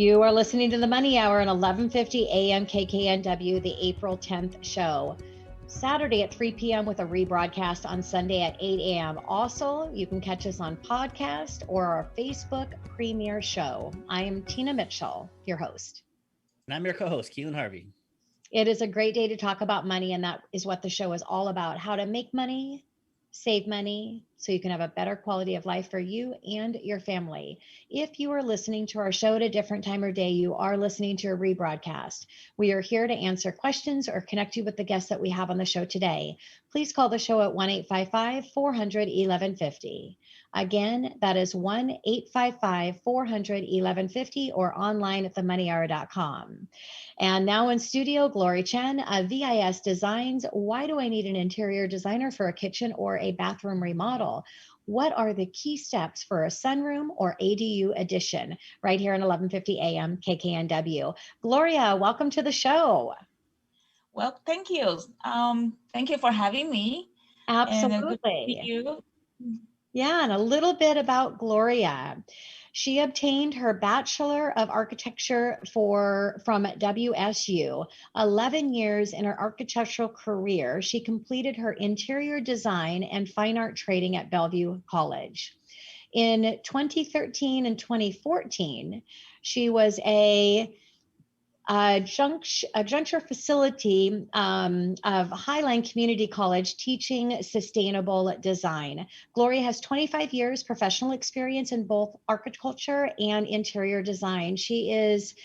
You are listening to the Money Hour on 1150 AM KKNW, the April 10th show. Saturday at 3 p.m. with a rebroadcast on Sunday at 8 a.m. Also, you can catch us on podcast or our Facebook premiere show. I am Tina Mitchell, your host. And I'm your co-host, Keelan Harvey. It is a great day to talk about money, and that is what the show is all about: how to make money, save money, so you can have a better quality of life for you and your family. If you are listening to our show at a different time or day, you are listening to a rebroadcast. We are here to answer questions or connect you with the guests that we have on the show today. Please call the show at 1-855-400-1150. Again, that is 1-855-400-1150 or online at themoneyhour.com. And now in studio, Gloria Chien of VIS Designs. Why do I need an interior designer for a kitchen or a bathroom remodel? What are the key steps for a sunroom or ADU addition? Right here on 1150 AM KKNW. Gloria, welcome to the show. Well, thank you. Thank you for having me. Absolutely. And good to meet you. Yeah, and a little bit about Gloria. She obtained her Bachelor of Architecture from WSU. 11 years in her architectural career, she completed her interior design and fine art training at Bellevue College. In 2013 and 2014, she was a juncture facility of Highline Community College teaching sustainable design. Gloria has 25 years professional experience in both architecture and interior design. She is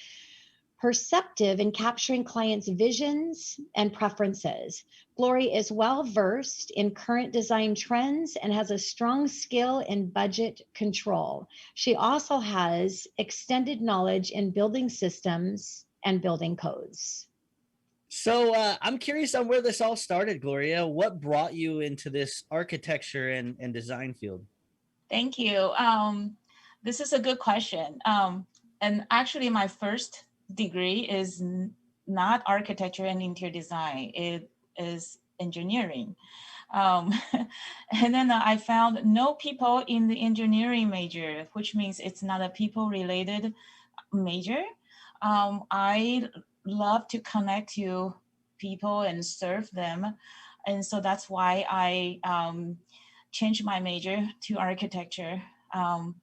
perceptive in capturing clients' visions and preferences. Gloria is well versed in current design trends and has a strong skill in budget control. She also has extended knowledge in building systems and building codes. So I'm curious on where this all started, Gloria. What brought you into this architecture and design field? Thank you. This is a good question. And actually, my first degree is not architecture and interior design. It is engineering. And then I found no people in the engineering major, which means it's not a people-related major. I love to connect to people and serve them. And so that's why I changed my major to architecture. And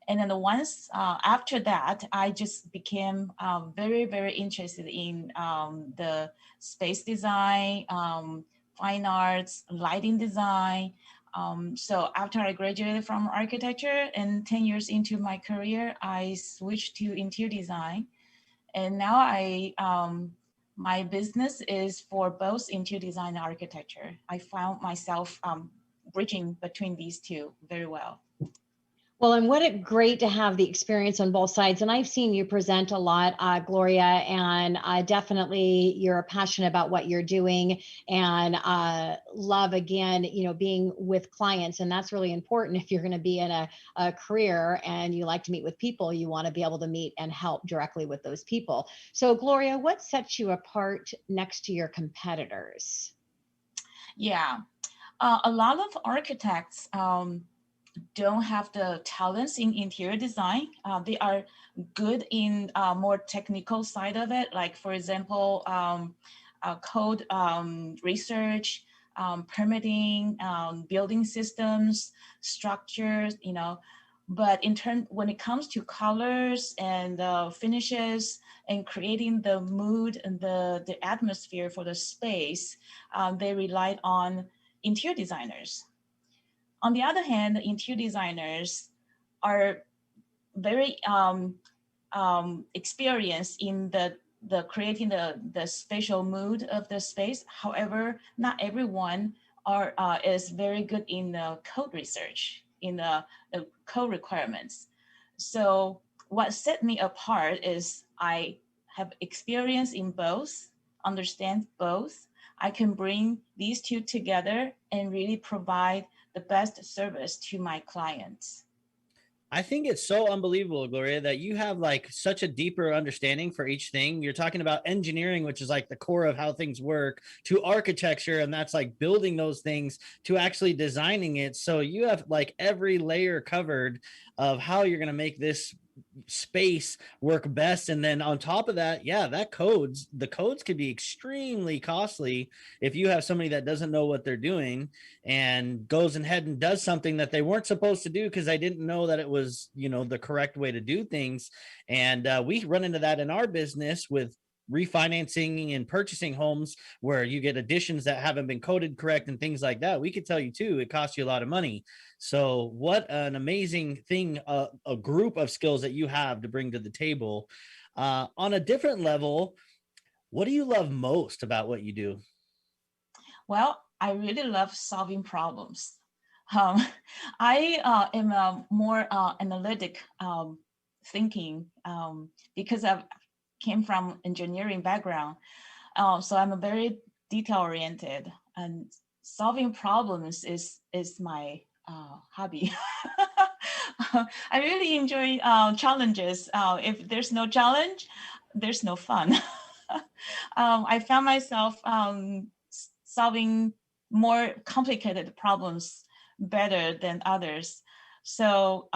then once after that, I just became very, very interested in the space design, fine arts, lighting design. So after I graduated from architecture and 10 years into my career, I switched to interior design. And now my business is for both interior design and architecture. I found myself bridging between these two very well. Well, and what a great to have the experience on both sides. And I've seen you present a lot, Gloria, and definitely you're passionate about what you're doing and love, again, being with clients. And that's really important. If you're going to be in a career and you like to meet with people, you want to be able to meet and help directly with those people. So, Gloria, what sets you apart next to your competitors? Yeah, a lot of architects don't have the talents in interior design. They are good in more technical side of it, like for example, code research, permitting, building systems, structures, But when it comes to colors and finishes and creating the mood and the atmosphere for the space, they relied on interior designers. On the other hand, the interior designers are very experienced in the creating the spatial mood of the space. However, not everyone is very good in the code research, in the code requirements. So what set me apart is I have experience in both, understand both. I can bring these two together and really provide the best service to my clients. I think it's so unbelievable, Gloria, that you have like such a deeper understanding for each thing. You're talking about engineering, which is like the core of how things work, to architecture, and that's like building those things, to actually designing it. So you have like every layer covered of how you're going to make this space work best. And then on top of that, yeah, the codes could be extremely costly if you have somebody that doesn't know what they're doing and goes ahead and does something that they weren't supposed to do because they didn't know that it was, the correct way to do things. And we run into that in our business with refinancing and purchasing homes where you get additions that haven't been coded correct and things like that. We could tell you too, it costs you a lot of money. So what an amazing thing, a group of skills that you have to bring to the table. On a different level, what do you love most about what you do? Well, I really love solving problems. Um, I am a more analytic thinking because I came from engineering background. So I'm a very detail oriented, and solving problems is my hobby. I really enjoy challenges. If there's no challenge, there's no fun. I found myself solving more complicated problems better than others. So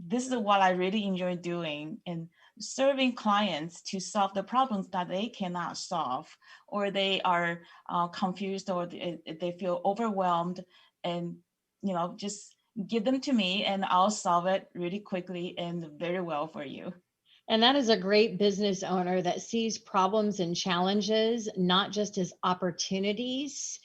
this is what I really enjoy doing, and serving clients to solve the problems that they cannot solve, or they are confused, or they feel overwhelmed, and just give them to me and I'll solve it really quickly and very well for you. And that is a great business owner that sees problems and challenges not just as opportunities,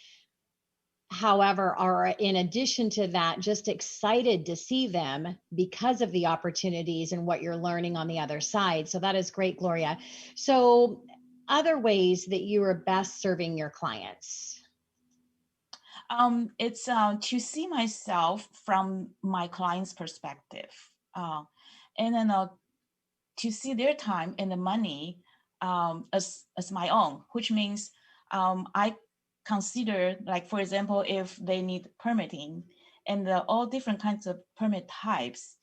however, are in addition to that, just excited to see them because of the opportunities and what you're learning on the other side. So that is great, Gloria. So, other ways that you are best serving your clients? It's to see myself from my client's perspective, and then to see their time and the money as my own, which means I consider, like, for example, if they need permitting, and all different kinds of permit types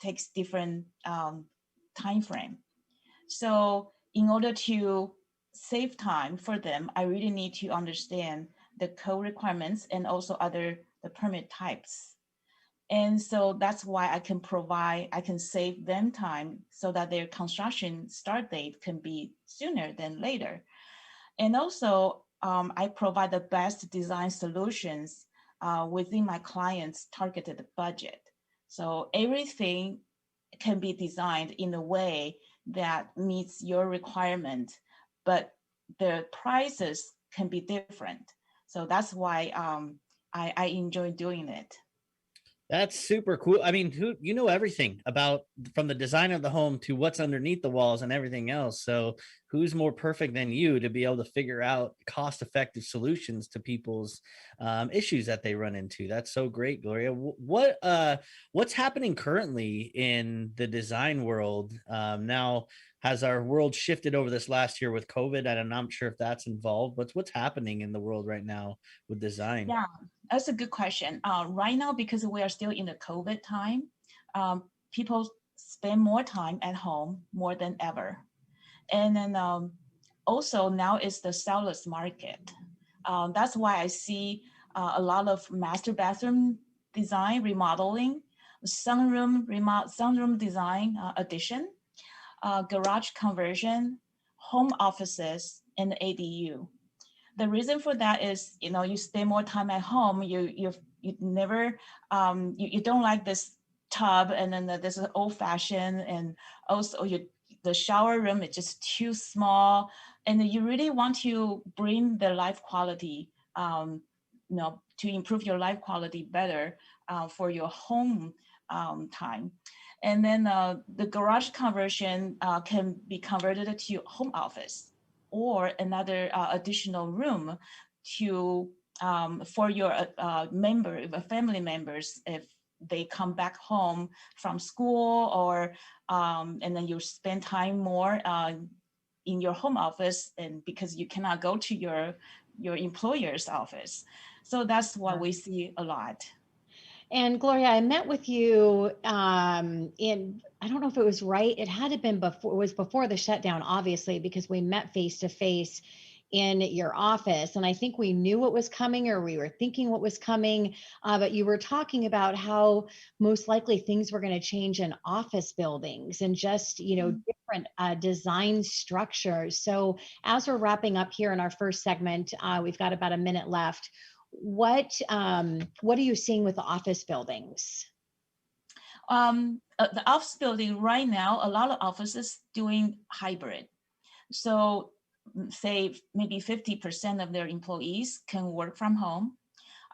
takes different time frame. So in order to save time for them, I really need to understand the code requirements and also the permit types. And so that's why I can save them time so that their construction start date can be sooner than later. And also, I provide the best design solutions within my client's targeted budget. So everything can be designed in a way that meets your requirement, but the prices can be different. So that's why I enjoy doing it. That's super cool. I mean, who you know everything about from the design of the home to what's underneath the walls and everything else. So, who's more perfect than you to be able to figure out cost-effective solutions to people's issues that they run into? That's so great, Gloria. What's happening currently in the design world now? Has our world shifted over this last year with COVID? And I'm not sure if that's involved, but what's happening in the world right now with design? Yeah, that's a good question. Right now, because we are still in the COVID time, people spend more time at home more than ever. And then also now is the seller's market. That's why I see a lot of master bathroom design, remodeling, sunroom design addition, garage conversion, home offices, and ADU. The reason for that is, you spend more time at home. You never you don't like this tub, and then this is old fashioned, and also the shower room is just too small, and you really want to bring the life quality, to improve your life quality better for your home time. And then the garage conversion can be converted to home office or another additional room to for your family members, if they come back home from school, or and then you spend time more in your home office, and because you cannot go to your employer's office. So that's what we see a lot. And Gloria, I met with you I don't know if it was right. It had to been before, it was before the shutdown, obviously, because we met face to face in your office. And I think we knew what was coming, or we were thinking what was coming, but you were talking about how most likely things were going to change in office buildings and just, different design structures. So as we're wrapping up here in our first segment, we've got about a minute left. What are you seeing with the office buildings? The office building right now, a lot of offices doing hybrid. So say maybe 50% of their employees can work from home.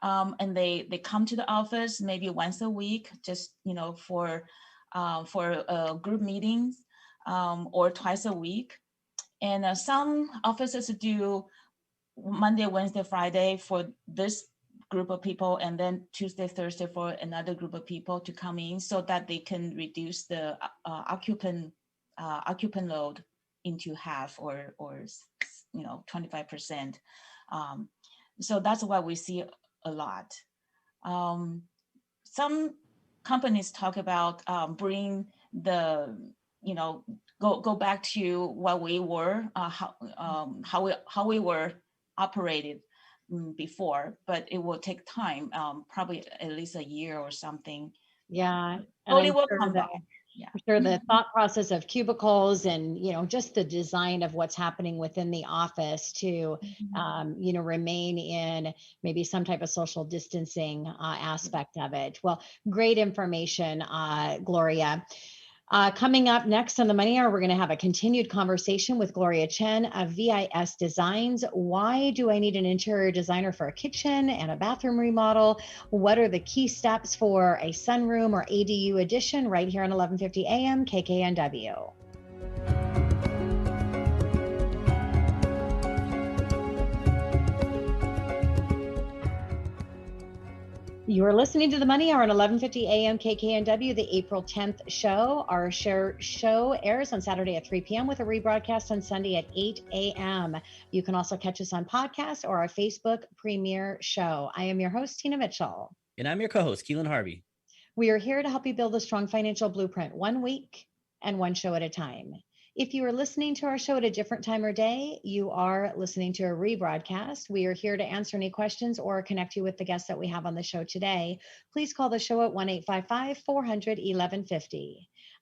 And they come to the office maybe once a week, just, for group meetings, or twice a week. And some offices do Monday, Wednesday, Friday for this group of people, and then Tuesday, Thursday for another group of people to come in, so that they can reduce the occupant load into half, or 25%. So that's what we see a lot. Some companies talk about bring the go back to what we were, how we were operated before, but it will take time, probably at least a year or something. Yeah. Slowly will come back. Yeah. I'm sure the thought process of cubicles and, just the design of what's happening within the office to, remain in maybe some type of social distancing aspect of it. Well, great information, Gloria. Coming up next on the Money Hour, we're going to have a continued conversation with Gloria Chien of VIS Designs. Why do I need an interior designer for a kitchen and a bathroom remodel? What are the key steps for a sunroom or ADU addition? Right here on 1150 AM KKNW. You're listening to the Money Hour on 1150 AM KKNW, the April 10th show. Our show airs on Saturday at 3 p.m. with a rebroadcast on Sunday at 8 a.m. You can also catch us on podcast or our Facebook premiere show. I am your host, Tina Mitchell. And I'm your co-host, Keelan Harvey. We are here to help you build a strong financial blueprint 1 week and one show at a time. If you are listening to our show at a different time or day, you are listening to a rebroadcast. We are here to answer any questions or connect you with the guests that we have on the show today. Please call the show at 1-855-400-1150.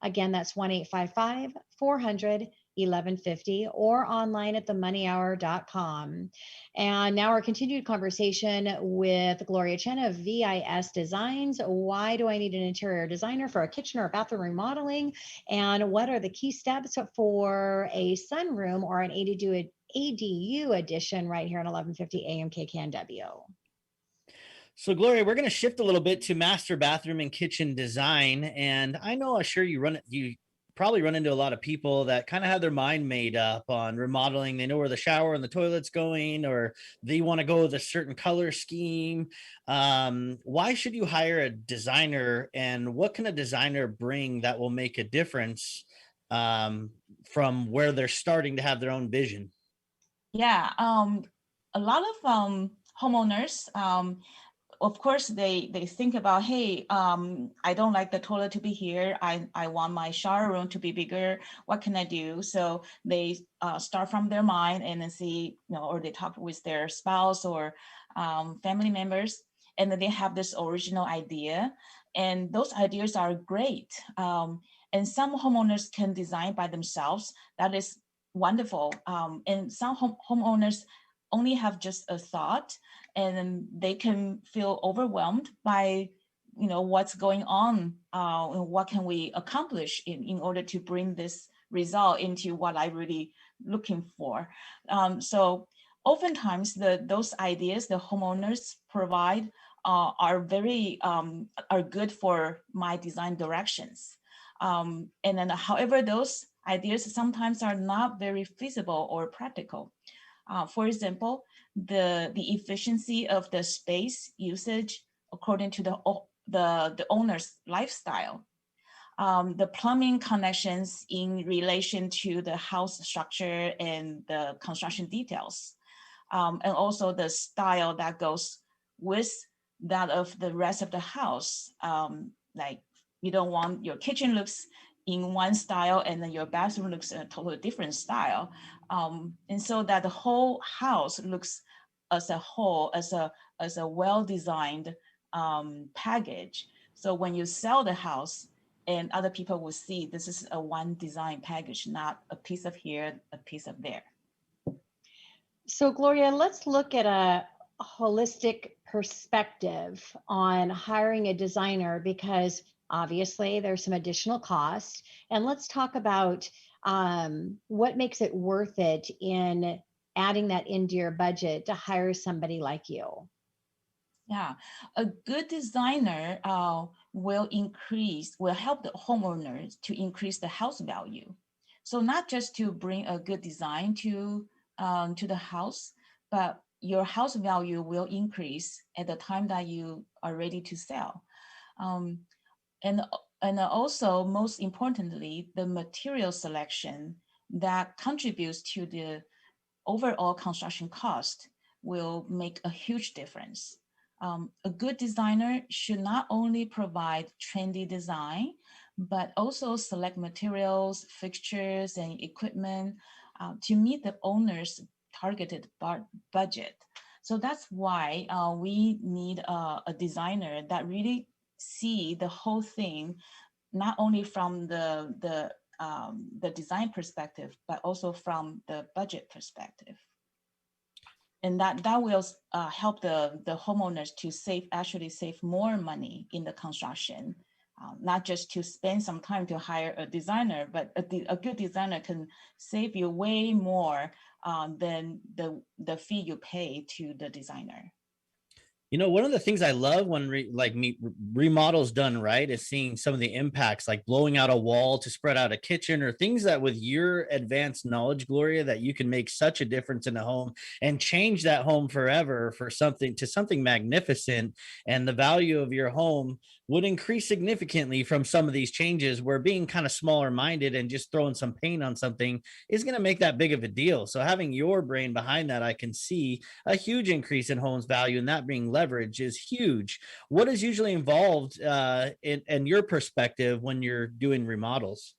Again, that's 1-855-400-1150 or online at themoneyhour.com. And now our continued conversation with Gloria Chien of VIS Designs. Why do I need an interior designer for a kitchen or a bathroom remodeling? And what are the key steps for a sunroom or an ADU addition right here on 1150 AM KKNW? So Gloria, we're going to shift a little bit to master bathroom and kitchen design. And I know, I'm sure you probably run into a lot of people that kind of have their mind made up on remodeling. They know where the shower and the toilet's going, or they want to go with a certain color scheme. Why should you hire a designer, and what can a designer bring that will make a difference from where they're starting to have their own vision? Yeah, a lot of homeowners, of course, they think about, hey, I don't like the toilet to be here. I want my shower room to be bigger. What can I do? So they start from their mind and then see, or they talk with their spouse or family members, and then they have this original idea. And those ideas are great. And some homeowners can design by themselves. That is wonderful. And some homeowners only have just a thought, and they can feel overwhelmed by what's going on, and what can we accomplish in order to bring this result into what I really looking for. So oftentimes those ideas the homeowners provide are very are good for my design directions. And then however, those ideas sometimes are not very feasible or practical. For example, the efficiency of the space usage according to the owner's lifestyle, the plumbing connections in relation to the house structure and the construction details, and also the style that goes with that of the rest of the house. Like you don't want your kitchen looks in one style and then your bathroom looks in a totally different style. And so that the whole house looks as a whole, as a well-designed package. So when you sell the house, and other people will see this is a one design package, not a piece of here, a piece of there. So Gloria, let's look at a holistic perspective on hiring a designer, because obviously there's some additional cost. And let's talk about what makes it worth it in adding that into your budget to hire somebody like you. Yeah, a good designer will help the homeowners to increase the house value. So not just to bring a good design to the house, but your house value will increase at the time that you are ready to sell. Um, and and also, most importantly, the material selection that contributes to the overall construction cost will make a huge difference. A good designer should not only provide trendy design, but also select materials, fixtures, and equipment to meet the owner's targeted budget. So that's why we need a designer that really see the whole thing, not only from the design perspective, but also from the budget perspective. And that will help the homeowners to actually save more money in the construction, not just to spend some time to hire a designer, but a good designer can save you way more than the fee you pay to the designer. You know, one of the things I love when remodels done right is seeing some of the impacts, like blowing out a wall to spread out a kitchen, or things that with your advanced knowledge, Gloria, that you can make such a difference in a home and change that home forever for something magnificent. And the value of your home would increase significantly from some of these changes, where being kind of smaller minded and just throwing some paint on something is going to make that big of a deal. So having your brain behind that, I can see a huge increase in homes value, and that being leverage is huge. What is usually involved in your perspective when you're doing remodels?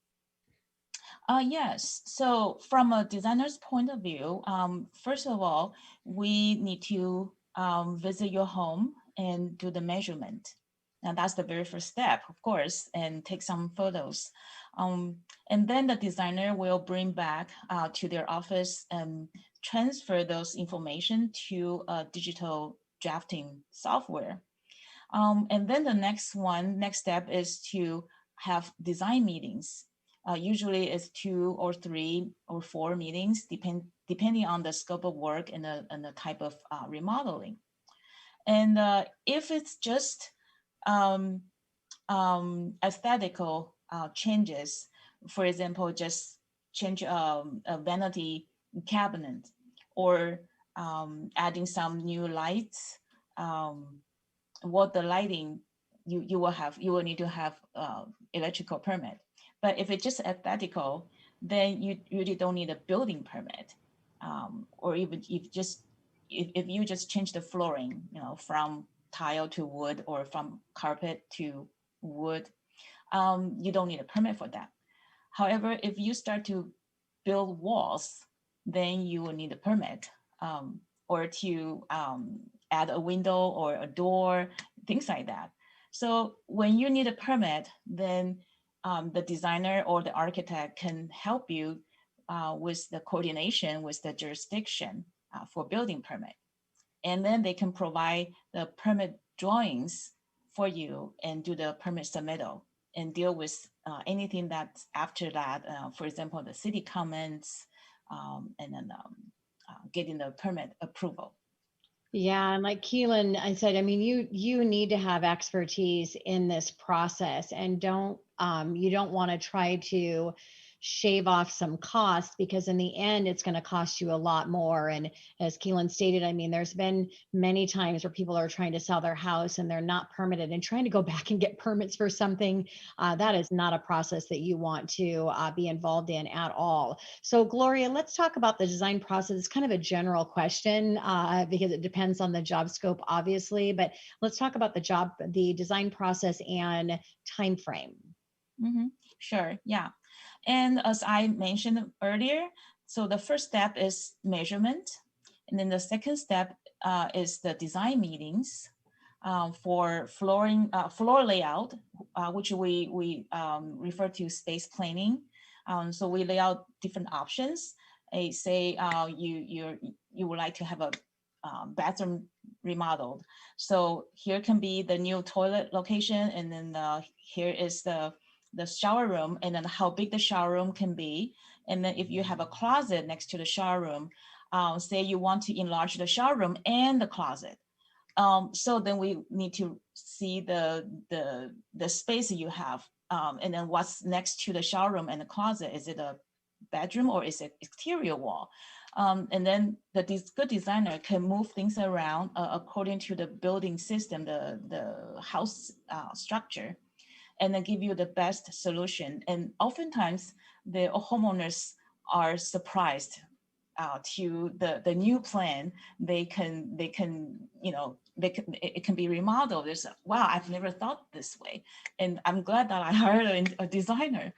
Yes. So from a designer's point of view, first of all, we need to visit your home and do the measurement. And that's the very first step, of course, and take some photos. And then the designer will bring back to their office and transfer those information to a digital drafting software. And then the next step is to have design meetings. Usually it's 2 or 3 or 4 meetings, depending on the scope of work and the type of remodeling. And if it's just aesthetical changes, for example, just change a vanity cabinet, or adding some new lights, what the lighting you will need to have electrical permit. But if it's just aesthetical, then you really don't need a building permit. Or even if you just change the flooring, from tile to wood, or from carpet to wood, you don't need a permit for that. However, if you start to build walls, then you will need a permit, or to add a window or a door, things like that. So when you need a permit, then the designer or the architect can help you with the coordination with the jurisdiction for building permit. And then they can provide the permit drawings for you and do the permit submittal and deal with anything that's after that. For example, the city comments, and then getting the permit approval. Yeah, and like Keelan, I said, I mean, you need to have expertise in this process, and you don't want to try to shave off some costs, because in the end it's going to cost you a lot more. And as Keelan stated, I mean, there's been many times where people are trying to sell their house and they're not permitted, and trying to go back and get permits for something that is not a process that you want to be involved in at all. So Gloria, let's talk about the design process. It's kind of a general question because it depends on the job scope, obviously, but let's talk about the design process and time frame. Mm-hmm. Sure, yeah. And as I mentioned earlier, So the first step is measurement. And then the second step is the design meetings for floor layout, which we refer to space planning. So we lay out different options. Say you would like to have a bathroom remodeled. So here can be the new toilet location, and then here is the shower room, and then how big the shower room can be. And then if you have a closet next to the shower room, say you want to enlarge the shower room and the closet. So then we need to see the space you have, and then what's next to the shower room and the closet. Is it a bedroom or is it exterior wall? And then the good designer can move things around according to the building system, the house structure, and then give you the best solution. And oftentimes the homeowners are surprised to the new plan. It can be remodeled. There's, wow, I've never thought this way, and I'm glad that I hired a designer.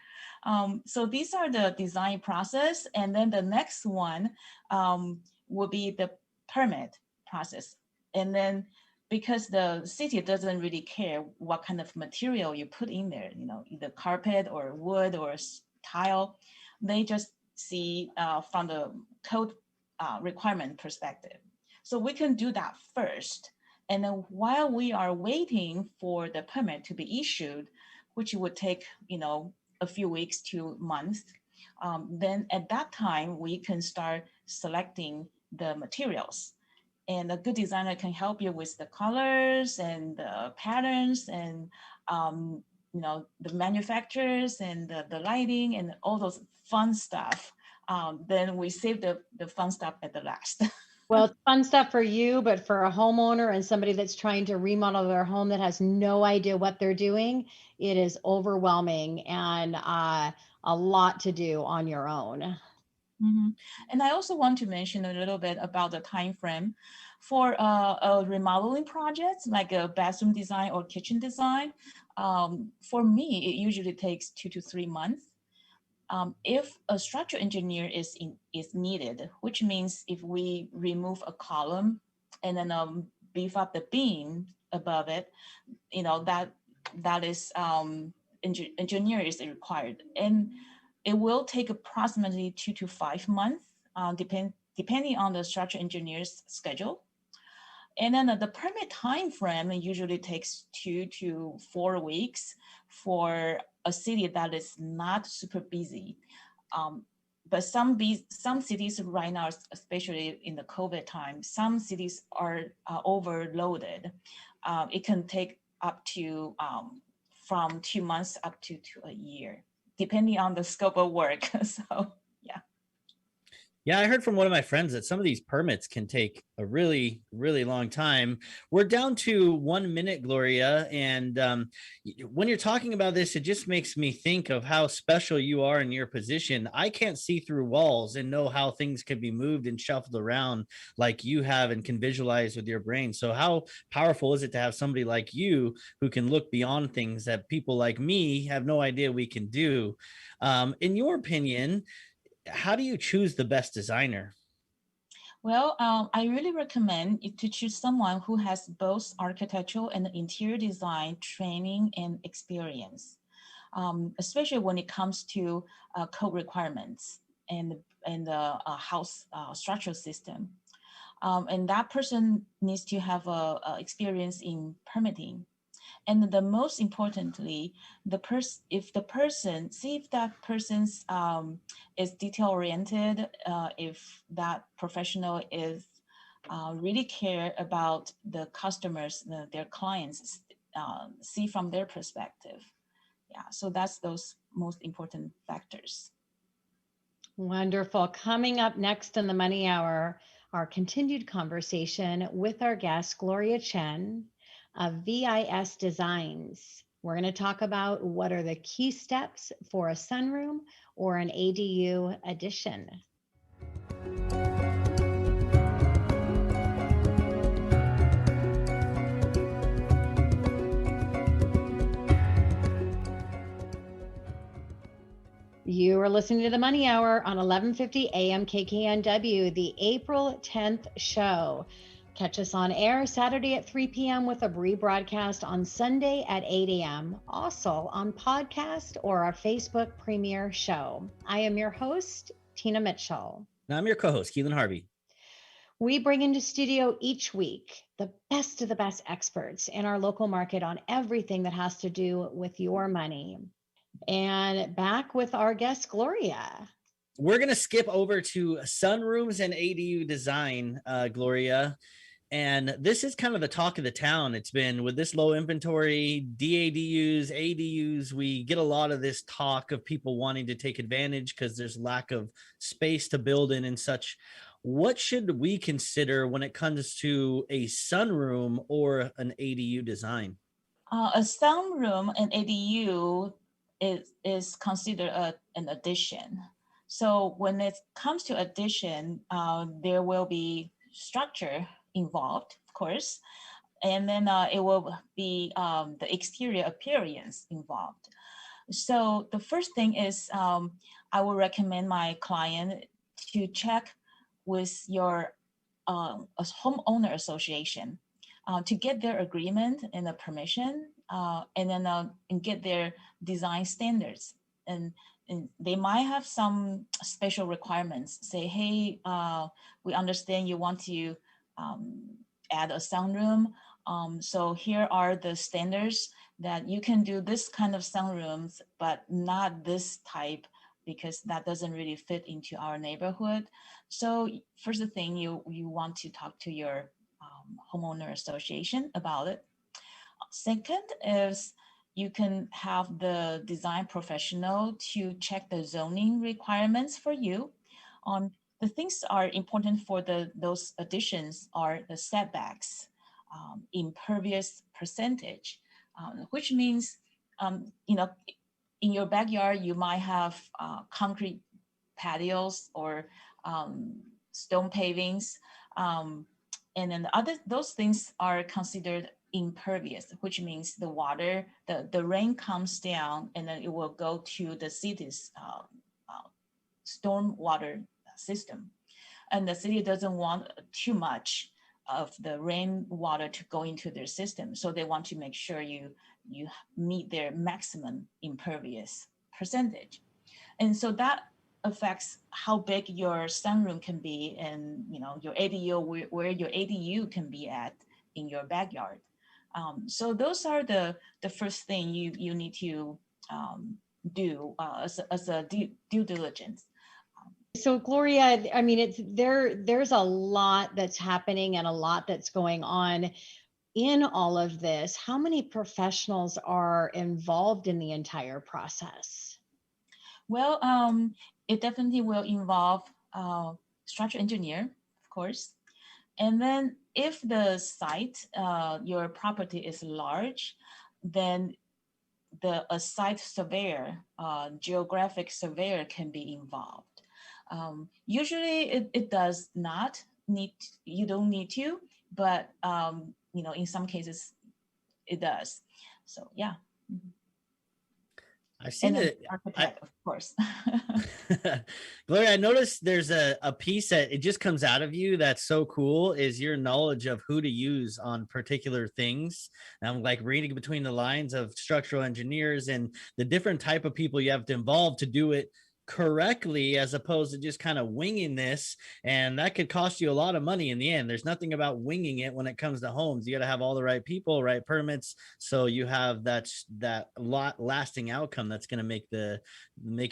So these are the design process, and then the next one will be the permit process. And then because the city doesn't really care what kind of material you put in there, either carpet or wood or tile, they just see from the code requirement perspective. So we can do that first. And then while we are waiting for the permit to be issued, which would take, a few weeks to months, then at that time, we can start selecting the materials. And a good designer can help you with the colors and the patterns and, the manufacturers and the lighting and all those fun stuff. Then we save the fun stuff at the last. Well, it's fun stuff for you, but for a homeowner and somebody that's trying to remodel their home that has no idea what they're doing, it is overwhelming and a lot to do on your own. Mm-hmm. And I also want to mention a little bit about the time frame for a remodeling project, like a bathroom design or kitchen design. For me, it usually takes 2 to 3 months. If a structural engineer is needed, which means if we remove a column and then beef up the beam above it, that is engineer is required, and it will take approximately 2 to 5 months, depending on the structural engineer's schedule. And then the permit time frame usually takes 2 to 4 weeks for a city that is not super busy. But some cities right now, especially in the COVID time, some cities are overloaded. It can take up to from 2 months up to a year, depending on the scope of work. So, yeah. Yeah, I heard from one of my friends that some of these permits can take a really, really long time. We're down to 1 minute, Gloria. And when you're talking about this, it just makes me think of how special you are in your position. I can't see through walls and know how things can be moved and shuffled around like you have and can visualize with your brain. So how powerful is it to have somebody like you who can look beyond things that people like me have no idea we can do? In your opinion, how do you choose the best designer? Well, I really recommend to choose someone who has both architectural and interior design training and experience, especially when it comes to code requirements and the house structural system. And that person needs to have experience in permitting. And the most importantly, if that person's is detail oriented, if that professional is really care about the customers, their clients, see from their perspective. Yeah, so that's those most important factors. Wonderful. Coming up next in the Money Hour, our continued conversation with our guest, Gloria Chien of VIS Designs. We're going to talk about what are the key steps for a sunroom or an ADU addition. You are listening to the Money Hour on 1150 AM KKNW, the April 10th show. Catch us on air Saturday at 3 p.m. with a rebroadcast on Sunday at 8 a.m. Also on podcast or our Facebook premiere show. I am your host, Tina Mitchell. And I'm your co-host, Keelan Harvey. We bring into studio each week the best of the best experts in our local market on everything that has to do with your money. And back with our guest, Gloria. We're going to skip over to sunrooms and ADU design, Gloria. And this is kind of the talk of the town. It's been with this low inventory, DADUs, ADUs, we get a lot of this talk of people wanting to take advantage because there's lack of space to build in and such. What should we consider when it comes to a sunroom or an ADU design? A sunroom and ADU is considered an addition. So when it comes to addition, there will be structure involved, of course, and then it will be the exterior appearance involved. So the first thing is I will recommend my client to check with your homeowner association to get their agreement and the permission, and then and get their design standards. And they might have some special requirements. Say, hey, we understand you want to add a sunroom. So here are the standards that you can do this kind of sunrooms, but not this type, because that doesn't really fit into our neighborhood. So first thing, you want to talk to your homeowner association about it. Second is you can have the design professional to check the zoning requirements for you. The things are important for those additions are the setbacks, impervious percentage, which means, in your backyard, you might have concrete patios or stone pavings. And then those things are considered impervious, which means the water, the rain comes down and then it will go to the city's storm water system. And the city doesn't want too much of the rainwater to go into their system. So they want to make sure you meet their maximum impervious percentage. And so that affects how big your sunroom can be, and your ADU, where your ADU can be at in your backyard. So those are the first thing you need to do as a due diligence. So Gloria, I mean, there's a lot that's happening and a lot that's going on in all of this. How many professionals are involved in the entire process? Well, it definitely will involve structural engineer, of course. And then if the site, your property is large, then a site surveyor, geographic surveyor can be involved. Usually it does not need, you don't need to, but in some cases it does. So yeah. I've seen it. Architect, of course. Gloria, I noticed there's a piece that it just comes out of you that's so cool, is your knowledge of who to use on particular things. And I'm like reading between the lines of structural engineers and the different type of people you have to involve to do it correctly, as opposed to just kind of winging this, and that could cost you a lot of money in the end. There's nothing about winging it when it comes to homes. You got to have all the right people, right permits, so you have that lasting outcome that's going to make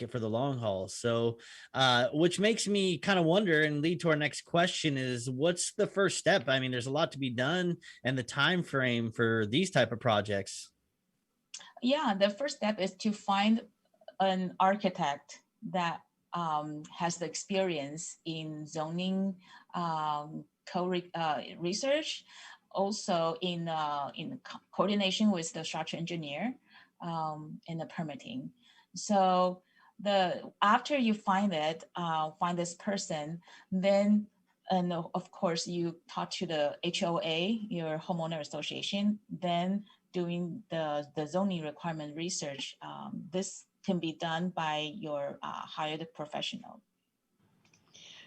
it for the long haul. So which makes me kind of wonder and lead to our next question is, what's the first step? I mean, there's a lot to be done, and the time frame for these type of projects. Yeah, the first step is to find an architect that has the experience in zoning research, also in coordination with the structural engineer in the permitting. So after you find this person, then, and of course you talk to the HOA, your homeowner association, then doing the zoning requirement research. This can be done by your hired professional.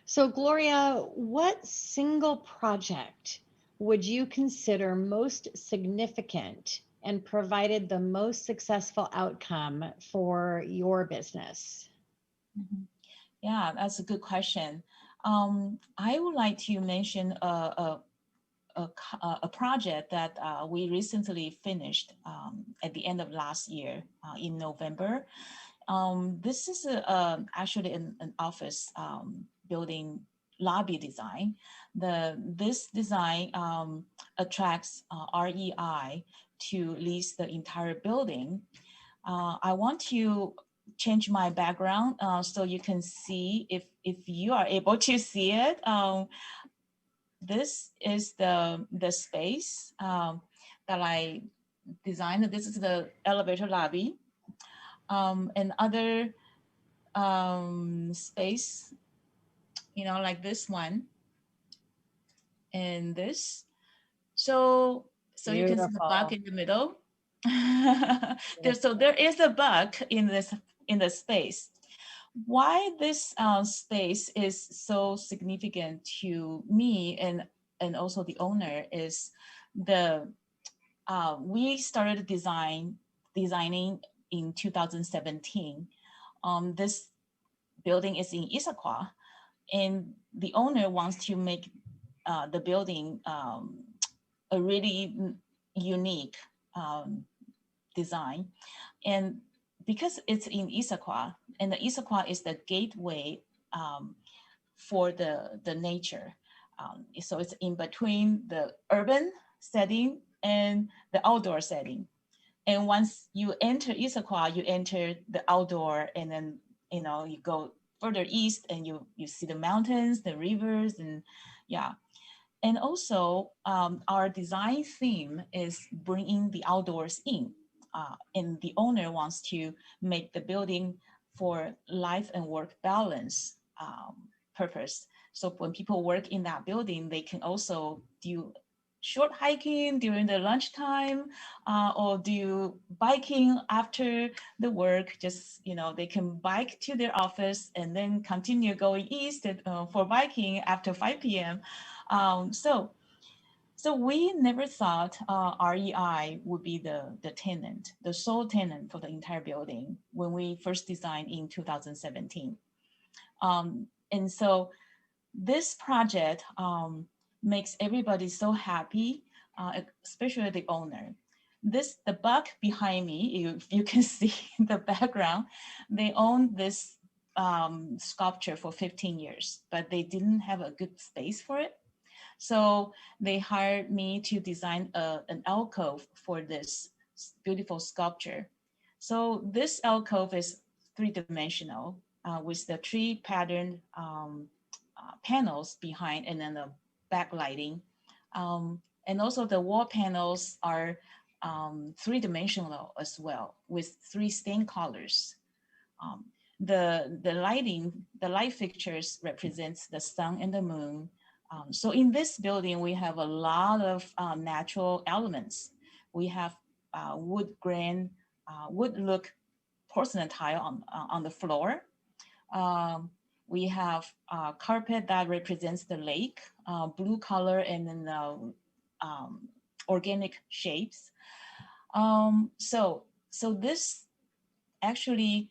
So, Gloria, what single project would you consider most significant and provided the most successful outcome for your business? Mhm. Yeah, that's a good question. I would like to mention a project that we recently finished at the end of last year in November. This is actually an office building lobby design. This design attracts REI to lease the entire building. I want to change my background so you can see if you are able to see it. This is the space that I designed. This is the elevator lobby. And other space, like this one and this. So you can see the bug Beautiful. in the middle. So there is a bug in the space. Why this space is so significant to me and also the owner is we started designing in 2017. This building is in Issaquah, and the owner wants to make the building a really unique design. And because it's in Issaquah, and the Issaquah is the gateway for the nature. So it's in between the urban setting and the outdoor setting. And once you enter Issaquah, you enter the outdoor, and then you go further east, and you see the mountains, the rivers, and yeah. And also, our design theme is bringing the outdoors in, and the owner wants to make the building for life and work balance purpose. So when people work in that building, they can also do short hiking during the lunchtime, or do biking after the work. Just they can bike to their office and then continue going east for biking after 5 p.m. So we never thought REI would be the tenant, the sole tenant for the entire building when we first designed in 2017. And so this project makes everybody so happy, especially the owner. The bug behind me, you can see the background, they own this sculpture for 15 years, but they didn't have a good space for it. So they hired me to design an alcove for this beautiful sculpture. So this alcove is three-dimensional with the tree pattern panels behind, and then the backlighting. And also the wall panels are three-dimensional as well, with 3 stain colors. The light fixtures represents the sun and the moon. So in this building, we have a lot of natural elements. We have wood grain, wood look porcelain tile on the floor. We have carpet that represents the lake, blue color, and then organic shapes. So this actually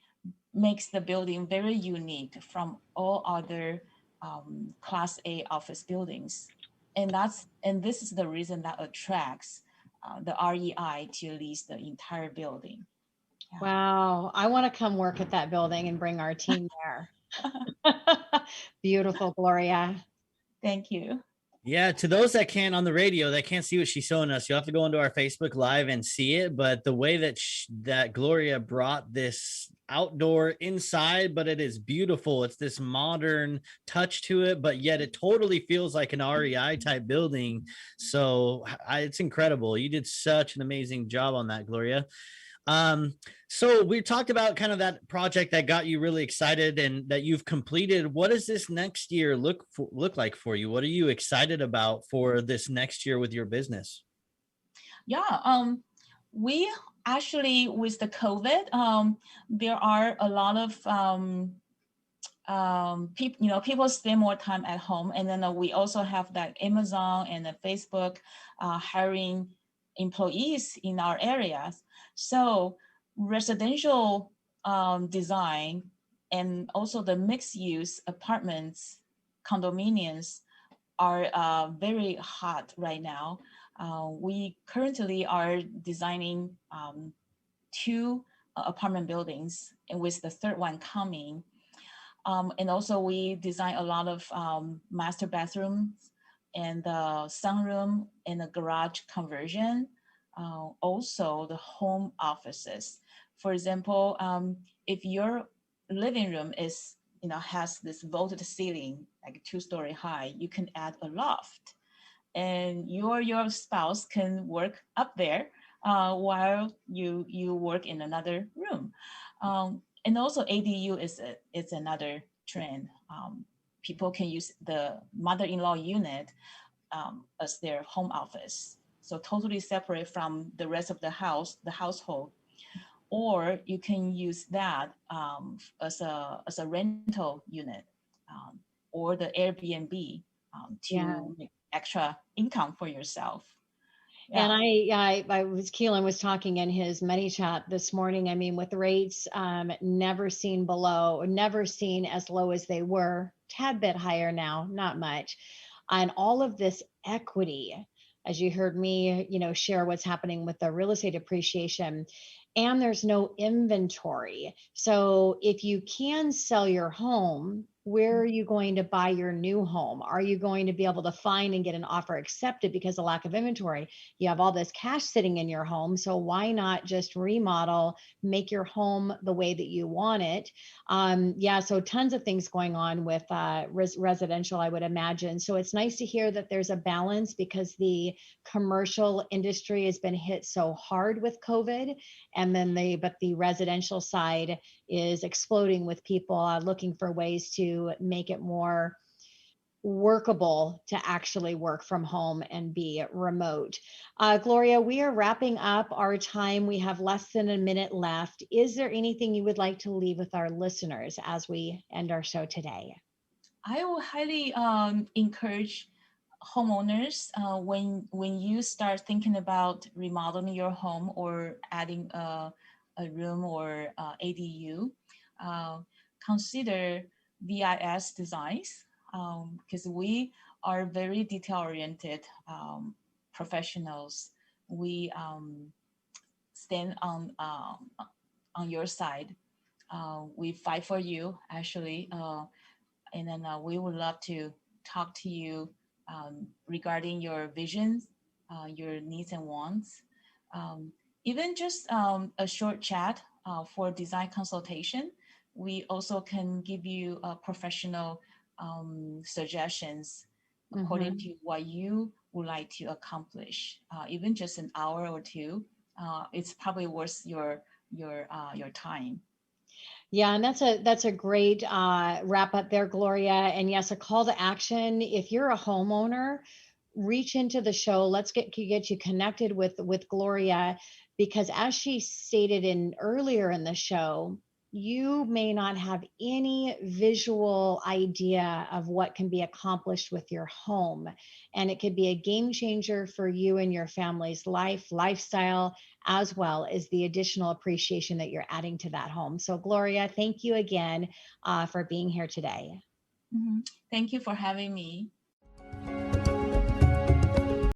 makes the building very unique from all other Class A office buildings, and this is the reason that attracts the REI to lease the entire building. Yeah. Wow, I want to come work at that building and bring our team there. Beautiful, Gloria. Thank you. Yeah, to those that can't on the radio, that can't see what she's showing us, you'll have to go into our Facebook Live and see it. But the way that that Gloria brought this outdoor inside, but it is beautiful. It's this modern touch to it, but yet it totally feels like an REI type building. So it's incredible. You did such an amazing job on that, Gloria. So we talked about kind of that project that got you really excited and that you've completed. What does this next year look like for you? What are you excited about for this next year with your business? Yeah, we Actually, with the COVID, there are a lot of people, people spend more time at home, and then we also have that Amazon and Facebook hiring employees in our areas. So residential design and also the mixed use apartments, condominiums are very hot right now. We currently are designing two apartment buildings, and with the third one coming. And also we design a lot of master bathrooms and the sunroom and the garage conversion. Also the home offices. For example, if your living room is, has this vaulted ceiling, like 2-story high, you can add a loft, and your spouse can work up there while you work in another room. And also ADU is another trend. People can use the mother-in-law unit as their home office, so totally separate from the rest of the household. Or you can use that as a rental unit, or the Airbnb Yeah. to make extra income for yourself. And Yeah. I was Keelan was talking in his money chat this morning. I mean, with rates never seen as low as they were, tad bit higher now, not much, and all of this equity, as you heard me, share what's happening with the real estate appreciation, and there's no inventory. So if you can sell your home, where are you going to buy your new home? Are you going to be able to find and get an offer accepted because of lack of inventory? You have all this cash sitting in your home, so why not just remodel, make your home the way that you want it? Yeah, so tons of things going on with residential, I would imagine. So it's nice to hear that there's a balance, because the commercial industry has been hit so hard with COVID, and then but the residential side is exploding with people looking for ways to make it more workable to actually work from home and be remote. Gloria, we are wrapping up our time. We have less than a minute left. Is there anything you would like to leave with our listeners as we end our show today? I will highly encourage homeowners, when you start thinking about remodeling your home or adding a room or ADU, uh, consider VIS designs, because we are very detail oriented professionals. We stand on your side. We fight for you, actually. And then we would love to talk to you regarding your visions, your needs and wants. Even just a short chat for design consultation. We also can give you professional suggestions according Mhm. to what you would like to accomplish. Even just an hour or two, it's probably worth your time. Yeah, and that's a great wrap up there, Gloria. And yes, a call to action. If you're a homeowner, reach into the show. Let's get you connected with Gloria, because as she stated in earlier in the show, you may not have any visual idea of what can be accomplished with your home, and it could be a game changer for you and your family's lifestyle, as well as the additional appreciation that you're adding to that home. So, Gloria, thank you again for being here today. Mhm. Thank you for having me.